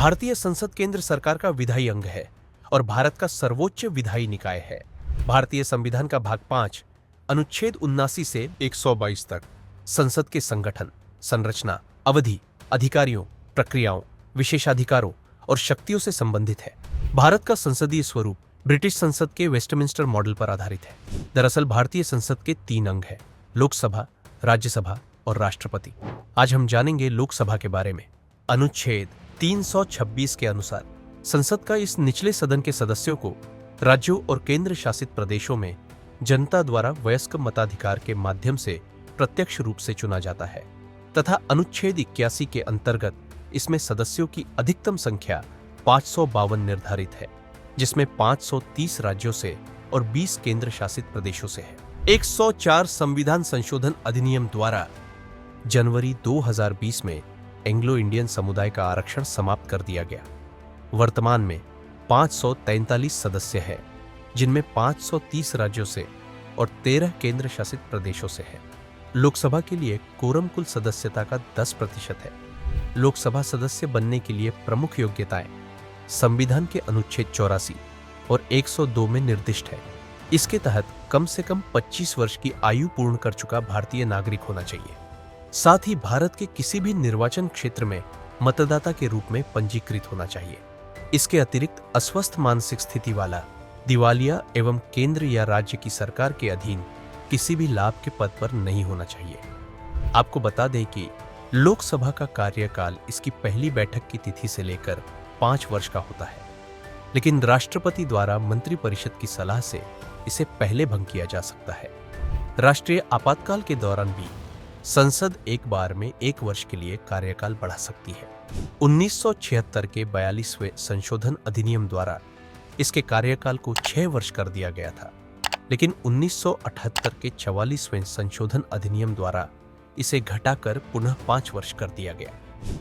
भारतीय संसद केंद्र सरकार का विधायी अंग है और भारत का सर्वोच्च विधायी निकाय है। भारतीय संविधान का भाग 5 अनुच्छेद 79 से 122 तक संसद के संगठन, संरचना, अवधि, अधिकारियों, प्रक्रियाओं, विशेषाधिकारों और शक्तियों से संबंधित है। भारत का संसदीय स्वरूप ब्रिटिश संसद के वेस्टमिंस्टर मॉडल पर आधारित है। दरअसल भारतीय संसद के 3 अंग हैं: लोकसभा, राज्यसभा और राष्ट्रपति। आज हम जानेंगे लोकसभा के बारे में। अनुच्छेद 326 के अनुसार संसद का इस निचले सदन के सदस्यों को राज्यों और केंद्र शासित प्रदेशों में जनता द्वारा वयस्क मताधिकार के माध्यम से प्रत्यक्ष रूप से चुना जाता है तथा अनुच्छेद 81 के अंतर्गत इसमें सदस्यों की अधिकतम संख्या 552 निर्धारित है, जिसमें 530 राज्यों से और 20 केंद्र शासित प्रदेशों से है। 104 संविधान संशोधन अधिनियम द्वारा जनवरी 2020 में एंग्लो इंडियन समुदाय का आरक्षण समाप्त कर दिया गया। वर्तमान में 543 सदस्य हैं, जिनमें 530 राज्यों से और 13 केंद्र शासित प्रदेशों से है। लोकसभा के लिए कोरम कुल सदस्यता का 10% है। लोकसभा सदस्य बनने के लिए प्रमुख योग्यताएं संविधान के अनुच्छेद 84 और 102 में निर्दिष्ट है। इसके तहत कम से कम 25 वर्ष की आयु पूर्ण कर चुका भारतीय नागरिक होना चाहिए। साथ ही भारत के किसी भी निर्वाचन क्षेत्र में मतदाता के रूप में पंजीकृत होना चाहिए। इसके अतिरिक्त अस्वस्थ मानसिक स्थिति वाला, दिवालिया एवं केंद्र या राज्य की सरकार के अधीन किसी भी लाभ के पद पर नहीं होना चाहिए। आपको बता दें कि लोकसभा का कार्यकाल इसकी पहली बैठक की तिथि से लेकर 5 वर्ष का होता है, लेकिन राष्ट्रपति द्वारा मंत्रिपरिषद की सलाह से इसे पहले भंग किया जा सकता है। राष्ट्रीय आपातकाल के दौरान भी संसद एक बार में 1 वर्ष के लिए कार्यकाल बढ़ा सकती है। 1976 के 42वें संशोधन अधिनियम द्वारा इसके कार्यकाल को 6 वर्ष कर दिया गया था, लेकिन 1978 के 44वें संशोधन अधिनियम द्वारा इसे घटाकर पुनः 5 वर्ष कर दिया गया।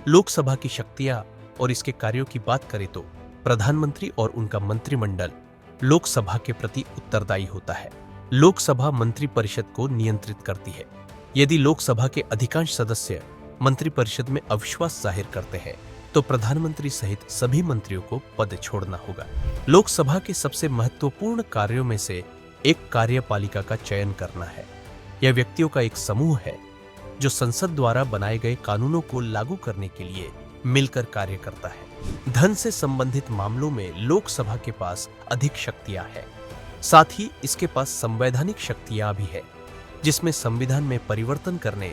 लोकसभा की शक्तियां और इसके कार्यों की बात करें तो प्रधानमंत्री और उनका मंत्रिमंडल लोकसभा के प्रति उत्तरदायी होता है। लोकसभा मंत्रिपरिषद को नियंत्रित करती है। यदि लोकसभा के अधिकांश सदस्य मंत्रिपरिषद में अविश्वास जाहिर करते हैं तो प्रधानमंत्री सहित सभी मंत्रियों को पद छोड़ना होगा। लोकसभा के सबसे महत्वपूर्ण कार्यों में से एक कार्यपालिका का चयन करना है। यह व्यक्तियों का एक समूह है जो संसद द्वारा बनाए गए कानूनों को लागू करने के लिए मिलकर कार्य करता है। धन से संबंधित मामलों में लोकसभा के पास अधिक शक्तियां हैं। साथ ही इसके पास संवैधानिक शक्तियां भी है, जिसमें संविधान में परिवर्तन करने,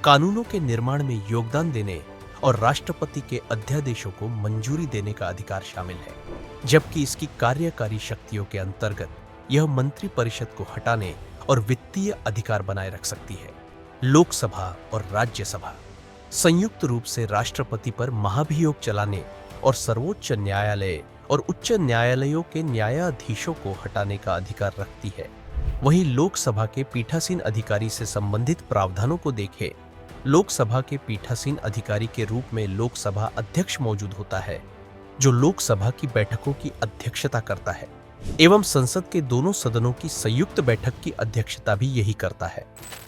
कानूनों के निर्माण में योगदान देने और राष्ट्रपति के अध्यादेशों को मंजूरी देने का अधिकार शामिल है। जबकि इसकी कार्यकारी शक्तियों के अंतर्गत यह मंत्रिपरिषद को हटाने और वित्तीय अधिकार बनाए रख सकती है। लोकसभा और राज्यसभा संयुक्त रूप से राष्ट्रपति पर महाभियोग चलाने और सर्वोच्च न्यायालय और उच्च न्यायालयों के न्यायाधीशों को हटाने का अधिकार रखती है। वहीं लोकसभा के पीठासीन अधिकारी से संबंधित प्रावधानों को देखें। लोकसभा के पीठासीन अधिकारी के रूप में लोकसभा अध्यक्ष मौजूद होता है, जो लोकसभा की बैठकों की अध्यक्षता करता है एवं संसद के दोनों सदनों की संयुक्त बैठक की अध्यक्षता भी यही करता है।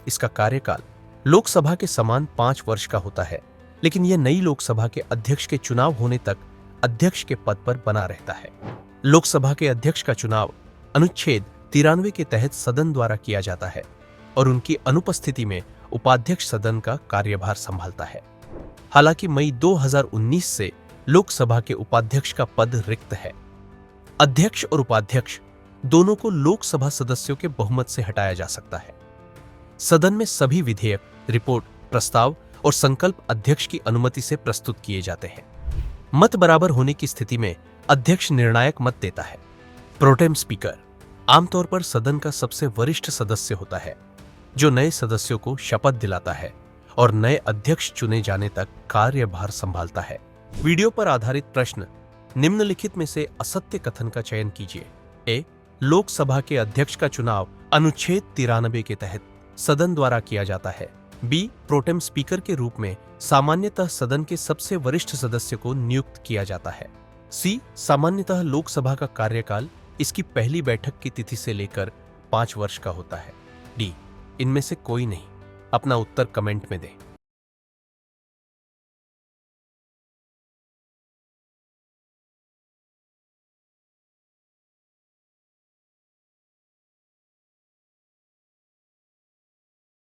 इसका कार्यकाल लोकसभा के समान 5 वर्ष का होता है, लेकिन यह नई लोकसभा के अध्यक्ष के चुनाव होने तक अध्यक्ष के पद पर बना रहता है। लोकसभा के अध्यक्ष का चुनाव अनुच्छेद 93 के तहत सदन द्वारा किया जाता है और उनकी अनुपस्थिति में उपाध्यक्ष सदन का कार्यभार संभालता है। हालांकि मई 2019 से लोकसभा के उपाध्यक्ष का पद रिक्त है। अध्यक्ष और उपाध्यक्ष दोनों को लोकसभा सदस्यों के बहुमत से हटाया जा सकता है। सदन में सभी विधेयक, रिपोर्ट, प्रस्ताव और संकल्प अध्यक्ष की अनुमति से प्रस्तुत किए जाते हैं। मत बराबर होने की स्थिति में अध्यक्ष निर्णायक मत देता है। प्रोटेम स्पीकर आमतौर पर सदन का सबसे वरिष्ठ सदस्य होता है, जो नए सदस्यों को शपथ दिलाता है और नए अध्यक्ष चुने जाने तक कार्यभार संभालता है। वीडियो पर आधारित प्रश्न: निम्नलिखित में से असत्य कथन का चयन कीजिए। ए. लोकसभा के अध्यक्ष का चुनाव अनुच्छेद 93 के तहत सदन द्वारा किया जाता है। बी. प्रोटेम स्पीकर के रूप में सामान्यतः सदन के सबसे वरिष्ठ सदस्य को नियुक्त किया जाता है। सी. सामान्यतः लोकसभा का कार्यकाल इसकी पहली बैठक की तिथि से लेकर 5 वर्ष का होता है। डी. इनमें से कोई नहीं। अपना उत्तर कमेंट में दें।